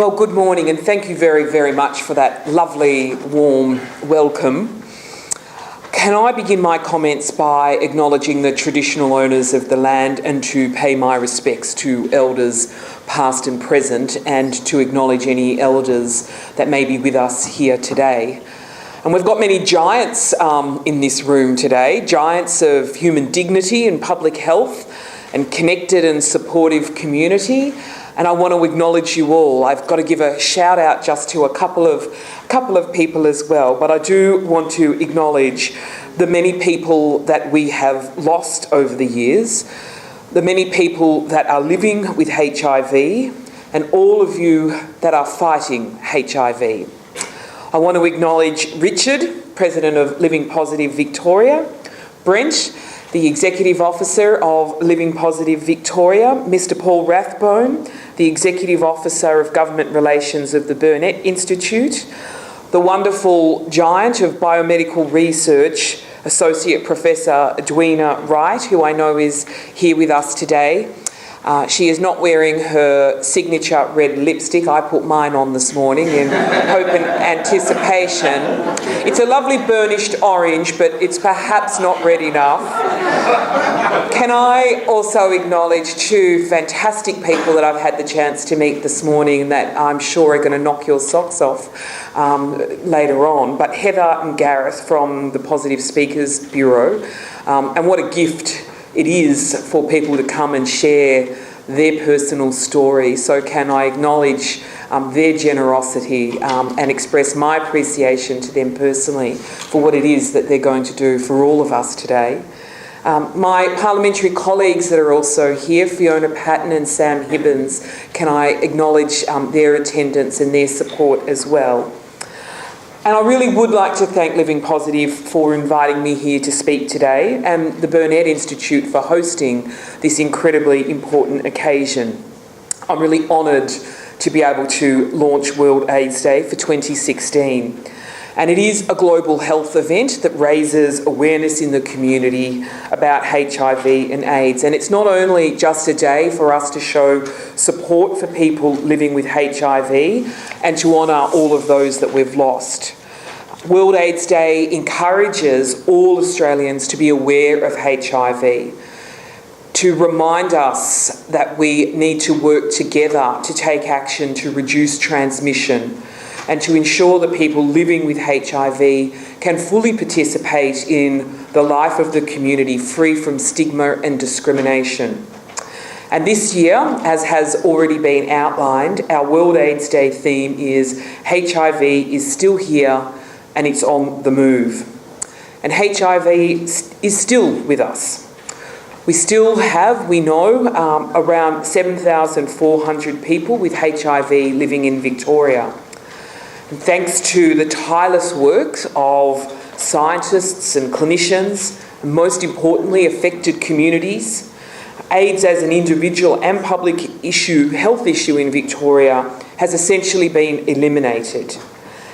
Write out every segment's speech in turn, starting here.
Well, good morning, and thank you very, very much for that lovely, warm welcome. Can I begin my comments by acknowledging the traditional owners of the land and to pay my respects to elders past and present, and to acknowledge any elders that may be with us here today. And we've got many giants in this room today, giants of human dignity and public health and connected and supportive community. And I want to acknowledge you all. I've got to give a shout out just to a couple of people as well, but I do want to acknowledge the many people that we have lost over the years, the many people that are living with HIV, and all of you that are fighting HIV. I want to acknowledge Richard, President of Living Positive Victoria, Brent, the Executive Officer of Living Positive Victoria, Mr Paul Rathbone, the Executive Officer of Government Relations of the Burnet Institute, the wonderful giant of biomedical research, Associate Professor Edwina Wright, who I know is here with us today. She is not wearing her signature red lipstick. I put mine on this morning in hope and anticipation. It's a lovely burnished orange, but it's perhaps not red enough. Can I also acknowledge two fantastic people that I've had the chance to meet this morning that I'm sure are going to knock your socks off later on. But Heather and Gareth from the Positive Speakers Bureau. And what a gift it is for people to come and share their personal story. So can I acknowledge their generosity and express my appreciation to them personally for what it is that they're going to do for all of us today. My parliamentary colleagues that are also here, Fiona Patton and Sam Hibbins, can I acknowledge their attendance and their support as well. And I really would like to thank Living Positive for inviting me here to speak today, and the Burnet Institute for hosting this incredibly important occasion. I'm really honoured to be able to launch World AIDS Day for 2016. And it is a global health event that raises awareness in the community about HIV and AIDS. And it's not only just a day for us to show support for people living with HIV and to honour all of those that we've lost. World AIDS Day encourages all Australians to be aware of HIV, to remind us that we need to work together to take action to reduce transmission, and to ensure that people living with HIV can fully participate in the life of the community free from stigma and discrimination. And this year, as has already been outlined, our World AIDS Day theme is HIV is still here and it's on the move. And HIV is still with us. We still have, we know, around 7,400 people with HIV living in Victoria. And thanks to the tireless work of scientists and clinicians, and most importantly, affected communities, AIDS as an individual and public health issue in Victoria has essentially been eliminated.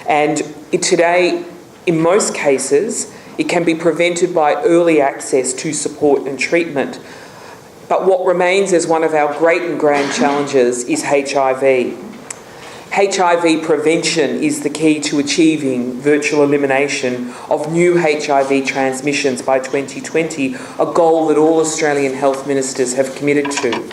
And today, in most cases, it can be prevented by early access to support and treatment. But what remains as one of our great and grand challenges is HIV. HIV prevention is the key to achieving virtual elimination of new HIV transmissions by 2020, a goal that all Australian health ministers have committed to.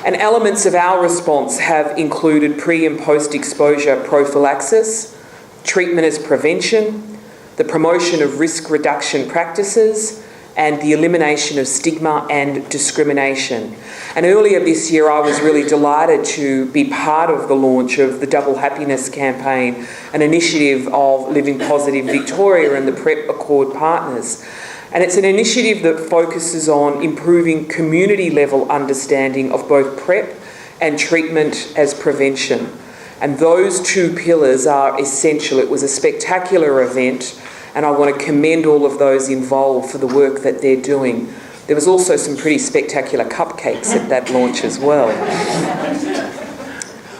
And elements of our response have included pre- and post-exposure prophylaxis, treatment as prevention, the promotion of risk reduction practices, and the elimination of stigma and discrimination. And earlier this year, I was really delighted to be part of the launch of the Double Happiness campaign, an initiative of Living Positive Victoria and the PrEP Accord partners. And it's an initiative that focuses on improving community-level understanding of both PrEP and treatment as prevention. And those two pillars are essential. It was a spectacular event, and I want to commend all of those involved for the work that they're doing. There was also some pretty spectacular cupcakes at that launch as well.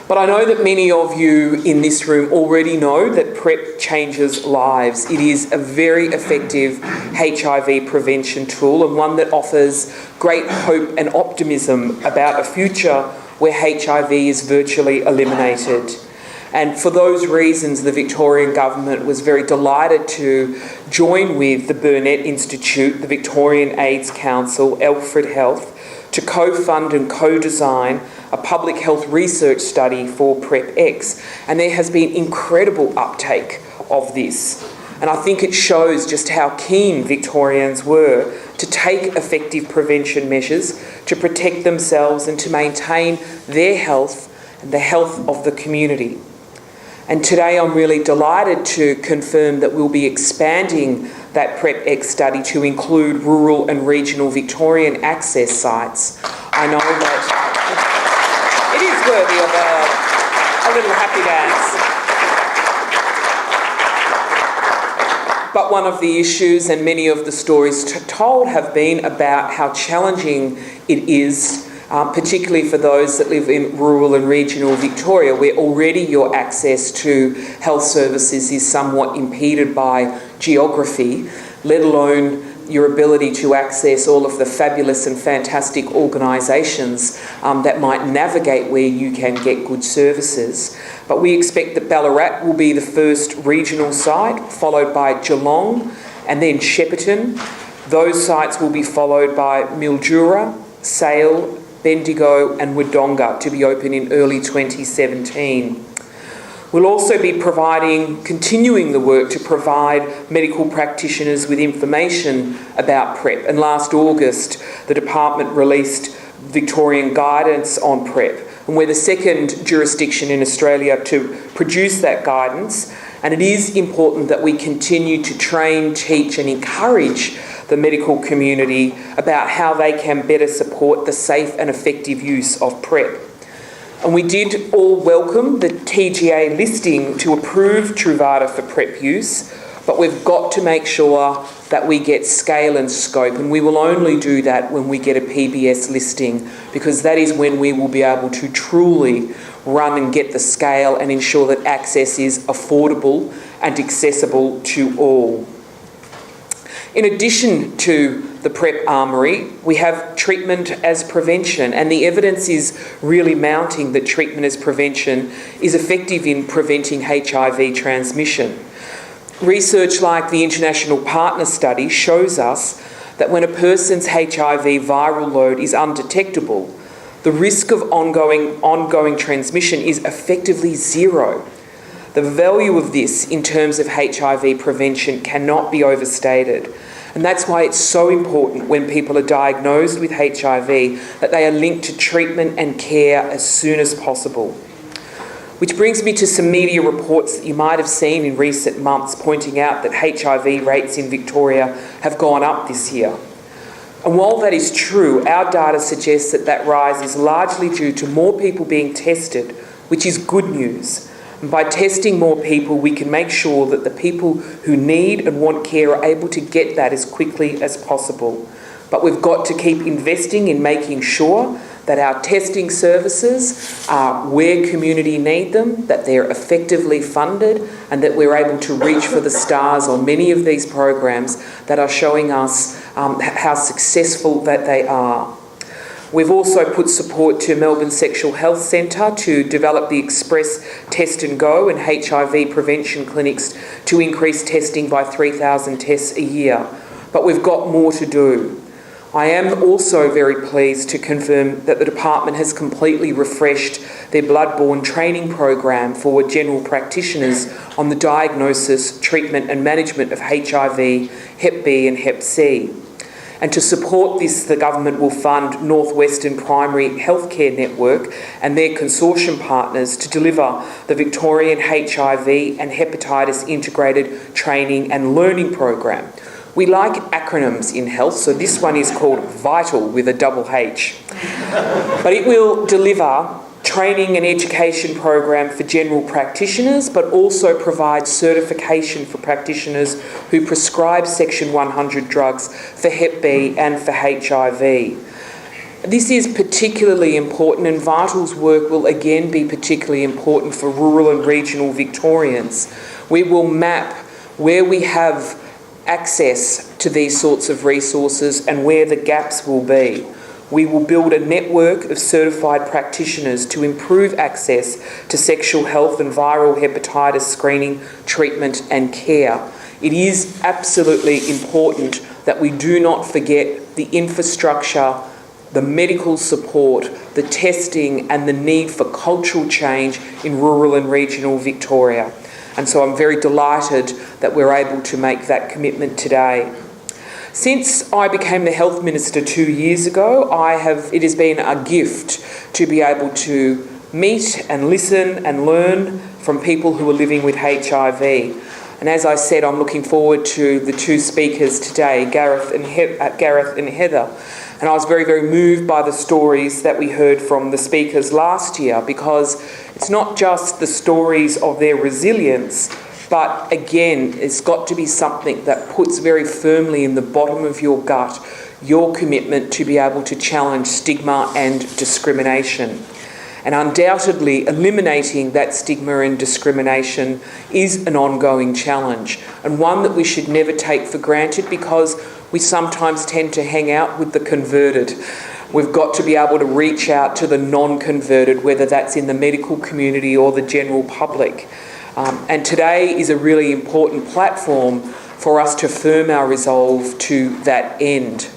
But I know that many of you in this room already know that PrEP changes lives. It is a very effective HIV prevention tool, and one that offers great hope and optimism about a future where HIV is virtually eliminated. And for those reasons, the Victorian Government was very delighted to join with the Burnet Institute, the Victorian AIDS Council, Alfred Health, to co-fund and co-design a public health research study for PrEP-X. And there has been incredible uptake of this. And I think it shows just how keen Victorians were to take effective prevention measures to protect themselves and to maintain their health and the health of the community. And today I'm really delighted to confirm that we'll be expanding that PrEP-X study to include rural and regional Victorian access sites. I know that it is worthy of a little happy dance. But one of the issues and many of the stories told have been about how challenging it is, particularly for those that live in rural and regional Victoria, where already your access to health services is somewhat impeded by geography, let alone your ability to access all of the fabulous and fantastic organisations that might navigate where you can get good services. But we expect that Ballarat will be the first regional site, followed by Geelong and then Shepparton. Those sites will be followed by Mildura, Sale, Bendigo and Wodonga to be open in early 2017. We'll also be continuing the work to provide medical practitioners with information about PrEP. And last August, the department released Victorian guidance on PrEP. And we're the second jurisdiction in Australia to produce that guidance. And it is important that we continue to train, teach and encourage the medical community about how they can better support the safe and effective use of PrEP. And we did all welcome the TGA listing to approve Truvada for PrEP use, but we've got to make sure that we get scale and scope, and we will only do that when we get a PBS listing, because that is when we will be able to truly run and get the scale and ensure that access is affordable and accessible to all. In addition to the PrEP armoury, we have treatment as prevention, and the evidence is really mounting that treatment as prevention is effective in preventing HIV transmission. Research like the International Partner Study shows us that when a person's HIV viral load is undetectable, the risk of ongoing transmission is effectively zero. The value of this in terms of HIV prevention cannot be overstated. And that's why it's so important when people are diagnosed with HIV that they are linked to treatment and care as soon as possible. Which brings me to some media reports that you might have seen in recent months pointing out that HIV rates in Victoria have gone up this year. And while that is true, our data suggests that that rise is largely due to more people being tested, which is good news. And by testing more people, we can make sure that the people who need and want care are able to get that as quickly as possible. But we've got to keep investing in making sure that our testing services are where community need them, that they're effectively funded, and that we're able to reach for the stars on many of these programs that are showing us how successful that they are. We've also put support to Melbourne Sexual Health Centre to develop the Express Test and Go and HIV prevention clinics to increase testing by 3,000 tests a year. But we've got more to do. I am also very pleased to confirm that the department has completely refreshed their bloodborne training program for general practitioners on the diagnosis, treatment and management of HIV, Hep B and Hep C. And to support this, the government will fund Northwestern Primary Healthcare Network and their consortium partners to deliver the Victorian HIV and Hepatitis Integrated Training and Learning Program. We like acronyms in health, so this one is called VITAL with a double H. But it will deliver training and education program for general practitioners, but also provide certification for practitioners who prescribe Section 100 drugs for Hep B and for HIV. This is particularly important, and Vital's work will again be particularly important for rural and regional Victorians. We will map where we have access to these sorts of resources and where the gaps will be. We will build a network of certified practitioners to improve access to sexual health and viral hepatitis screening, treatment and care. It is absolutely important that we do not forget the infrastructure, the medical support, the testing and the need for cultural change in rural and regional Victoria. And so I'm very delighted that we're able to make that commitment today. Since I became the Health Minister 2 years ago, it has been a gift to be able to meet and listen and learn from people who are living with HIV. And as I said, I'm looking forward to the two speakers today, Gareth and Heather. And I was very, very moved by the stories that we heard from the speakers last year, because it's not just the stories of their resilience, but again, it's got to be something that puts very firmly in the bottom of your gut your commitment to be able to challenge stigma and discrimination. And undoubtedly, eliminating that stigma and discrimination is an ongoing challenge, and one that we should never take for granted, because we sometimes tend to hang out with the converted. We've got to be able to reach out to the non-converted, whether that's in the medical community or the general public. And today is a really important platform for us to firm our resolve to that end.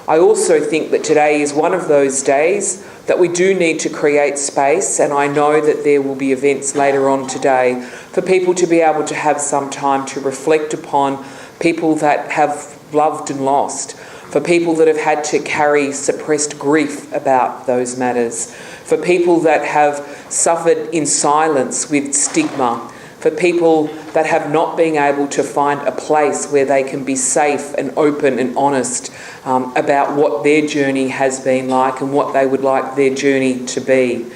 I also think that today is one of those days that we do need to create space, and I know that there will be events later on today for people to be able to have some time to reflect upon people that have loved and lost, for people that have had to carry suppressed grief about those matters, for people that have suffered in silence with stigma, for people that have not been able to find a place where they can be safe and open and honest about what their journey has been like and what they would like their journey to be.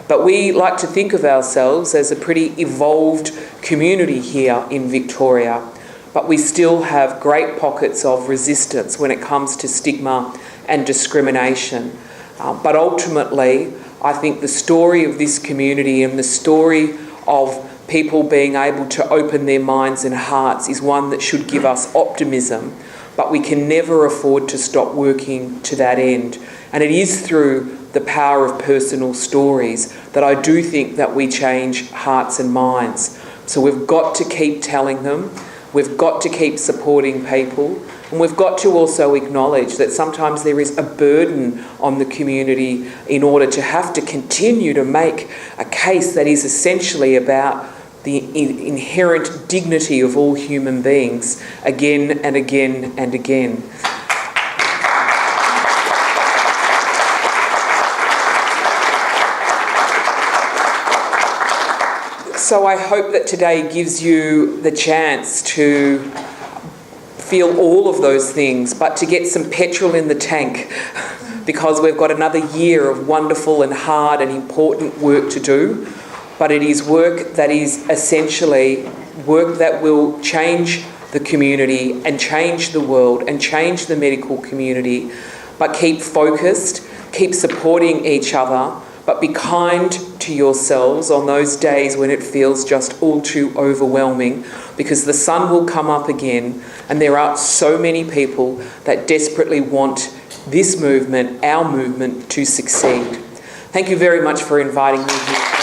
But we like to think of ourselves as a pretty evolved community here in Victoria, but we still have great pockets of resistance when it comes to stigma and discrimination. But ultimately, I think the story of this community and the story of people being able to open their minds and hearts is one that should give us optimism, but we can never afford to stop working to that end. And it is through the power of personal stories that I do think that we change hearts and minds. So we've got to keep telling them, we've got to keep supporting people, and we've got to also acknowledge that sometimes there is a burden on the community in order to have to continue to make a case that is essentially about the inherent dignity of all human beings again and again and again. So I hope that today gives you the chance to feel all of those things, but to get some petrol in the tank, because we've got another year of wonderful and hard and important work to do. But it is work that is essentially work that will change the community and change the world and change the medical community. But keep focused, keep supporting each other, but be kind to yourselves on those days when it feels just all too overwhelming, because the sun will come up again, and there are so many people that desperately want this movement, our movement, to succeed. Thank you very much for inviting me here.